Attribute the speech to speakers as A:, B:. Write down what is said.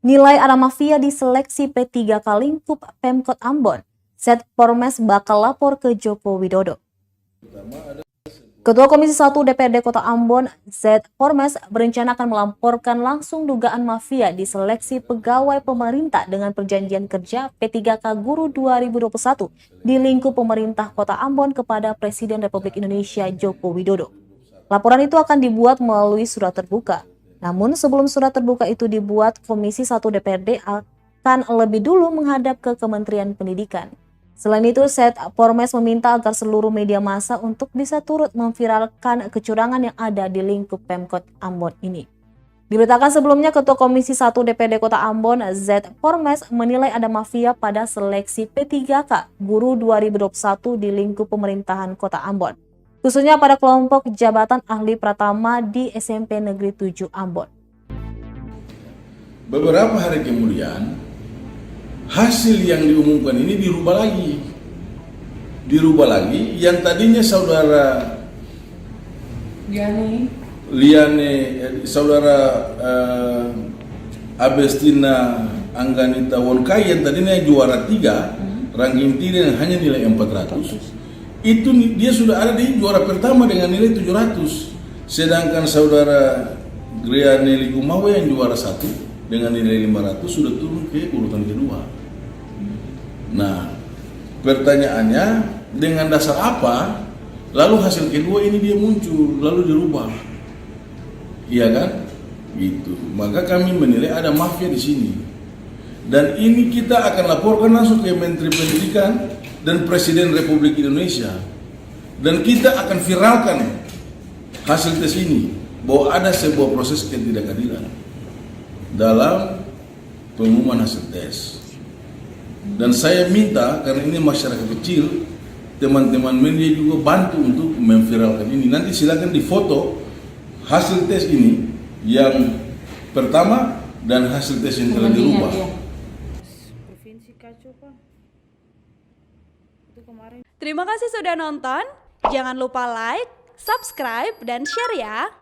A: Nilai ada mafia di seleksi P3K lingkup Pemkot Ambon. Setpormes bakal lapor ke Joko Widodo. Ketua Komisi 1 DPRD Kota Ambon, Setpormes, berencana akan melaporkan langsung dugaan mafia di seleksi pegawai pemerintah dengan perjanjian kerja P3K Guru 2021 di lingkup pemerintah Kota Ambon kepada Presiden Republik Indonesia Joko Widodo. Laporan itu akan dibuat melalui surat terbuka. Namun sebelum surat terbuka itu dibuat, Komisi 1 DPRD akan lebih dulu menghadap ke Kementerian Pendidikan. Selain itu, Setpormes meminta agar seluruh media massa untuk bisa turut memviralkan kecurangan yang ada di lingkup Pemkot Ambon ini. Diberitakan sebelumnya, Ketua Komisi 1 DPRD Kota Ambon, Setpormes, menilai ada mafia pada seleksi P3K Guru 2021 di lingkup pemerintahan Kota Ambon, khususnya pada kelompok jabatan ahli pratama di SMP Negeri 7 Ambon.
B: Beberapa hari kemudian, hasil yang diumumkan ini dirubah lagi. Yang tadinya saudara saudara Abestina Angganita Wonkai yang tadinya juara 3, ranking 3 yang hanya nilai 400, itu dia sudah ada di juara pertama dengan nilai 700. Sedangkan saudara Griane Likumawe yang juara 1 dengan nilai 500 sudah turun ke urutan kedua. Nah, pertanyaannya, dengan dasar apa lalu hasil kedua ini dia muncul lalu dirubah? Iya kan? Gitu. Maka kami menilai ada mafia di sini. Dan ini kita akan laporkan langsung ke Menteri Pendidikan dan Presiden Republik Indonesia. Dan kita akan viralkan hasil tes ini bahwa ada sebuah proses ketidakadilan dalam pengumuman hasil tes. Dan saya minta, karena ini masyarakat kecil, teman-teman media juga bantu untuk memviralkan ini. Nanti silakan difoto hasil tes ini yang pertama dan hasil tes yang telah dirubah.
C: Terima kasih sudah nonton. Jangan lupa like, subscribe, dan share ya.